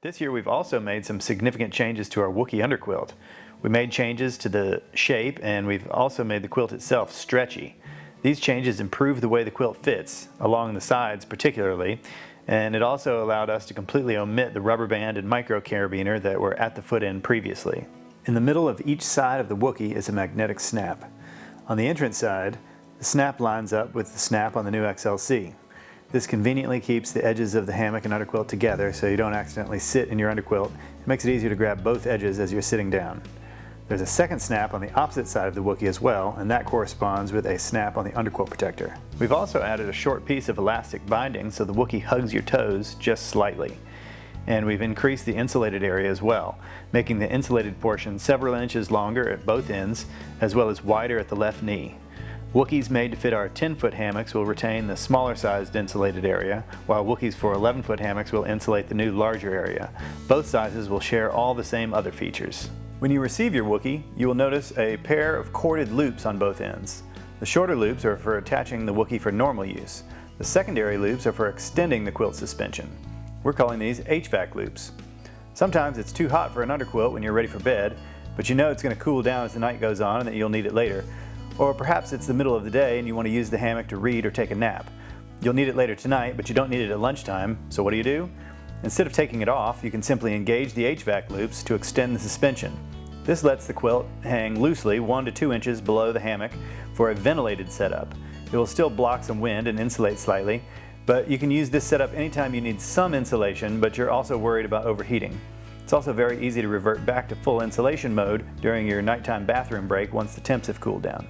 This year we've also made some significant changes to our Wooki Underquilt. We made changes to the shape, and we've also made the quilt itself stretchy. These changes improve the way the quilt fits, along the sides particularly, and it also allowed us to completely omit the rubber band and micro carabiner that were at the foot end previously. In the middle of each side of the Wooki is a magnetic snap. On the entrance side, the snap lines up with the snap on the new XLC. This conveniently keeps the edges of the hammock and underquilt together so you don't accidentally sit in your underquilt. It makes it easier to grab both edges as you're sitting down. There's a second snap on the opposite side of the Wooki as well, and that corresponds with a snap on the underquilt protector. We've also added a short piece of elastic binding so the Wooki hugs your toes just slightly. And we've increased the insulated area as well, making the insulated portion several inches longer at both ends, as well as wider at the left knee. Wookiees made to fit our 10-foot hammocks will retain the smaller sized insulated area, while Wookiees for 11-foot hammocks will insulate the new larger area. Both sizes will share all the same other features. When you receive your Wooki, you will notice a pair of corded loops on both ends. The shorter loops are for attaching the Wooki for normal use. The secondary loops are for extending the quilt suspension. We're calling these HVAC loops. Sometimes it's too hot for an underquilt when you're ready for bed, but you know it's going to cool down as the night goes on and that you'll need it later. Or perhaps it's the middle of the day and you want to use the hammock to read or take a nap. You'll need it later tonight, but you don't need it at lunchtime, so what do? Instead of taking it off, you can simply engage the HVAC loops to extend the suspension. This lets the quilt hang loosely 1 to 2 inches below the hammock for a ventilated setup. It will still block some wind and insulate slightly, but you can use this setup anytime you need some insulation, but you're also worried about overheating. It's also very easy to revert back to full insulation mode during your nighttime bathroom break once the temps have cooled down.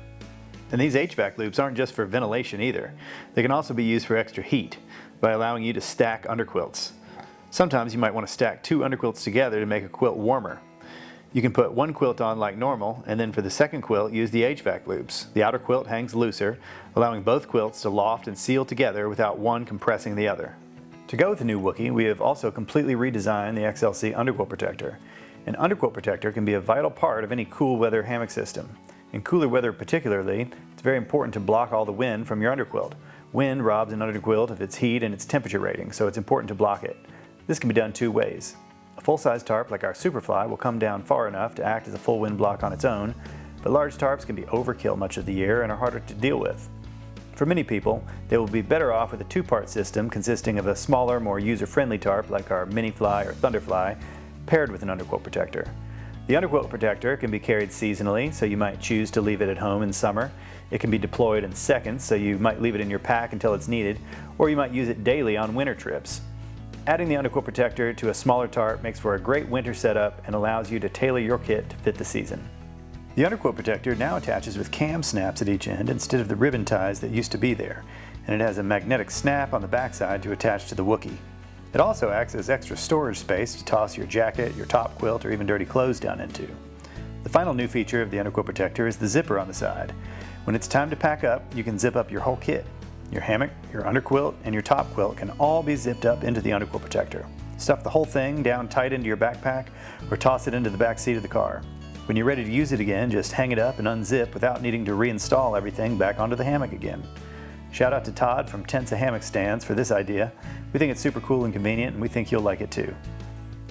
And these HVAC loops aren't just for ventilation either. They can also be used for extra heat by allowing you to stack underquilts. Sometimes you might want to stack 2 underquilts together to make a quilt warmer. You can put one quilt on like normal, and then for the second quilt use the HVAC loops. The outer quilt hangs looser, allowing both quilts to loft and seal together without one compressing the other. To go with the new Wooki, we have also completely redesigned the XLC underquilt protector. An underquilt protector can be a vital part of any cool weather hammock system. In cooler weather particularly, it's very important to block all the wind from your underquilt. Wind robs an underquilt of its heat and its temperature rating, so it's important to block it. This can be done 2 ways. A full-size tarp like our Superfly will come down far enough to act as a full wind block on its own, but large tarps can be overkill much of the year and are harder to deal with. For many people, they will be better off with a 2-part system consisting of a smaller, more user-friendly tarp like our Minifly or Thunderfly, paired with an underquilt protector. The underquilt protector can be carried seasonally, so you might choose to leave it at home in summer. It can be deployed in seconds, so you might leave it in your pack until it's needed, or you might use it daily on winter trips. Adding the underquilt protector to a smaller tarp makes for a great winter setup and allows you to tailor your kit to fit the season. The underquilt protector now attaches with cam snaps at each end instead of the ribbon ties that used to be there, and it has a magnetic snap on the backside to attach to the Wooki. It also acts as extra storage space to toss your jacket, your top quilt, or even dirty clothes down into. The final new feature of the underquilt protector is the zipper on the side. When it's time to pack up, you can zip up your whole kit. Your hammock, your underquilt, and your top quilt can all be zipped up into the underquilt protector. Stuff the whole thing down tight into your backpack or toss it into the back seat of the car. When you're ready to use it again, just hang it up and unzip without needing to reinstall everything back onto the hammock again. Shout out to Todd from Tents and Hammock Stands for this idea. We think it's super cool and convenient, and we think you'll like it too.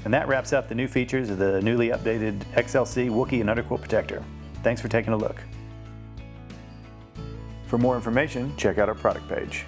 And that wraps up the new features of the newly updated XLC Wooki and Underquilt Protector. Thanks for taking a look. For more information, check out our product page.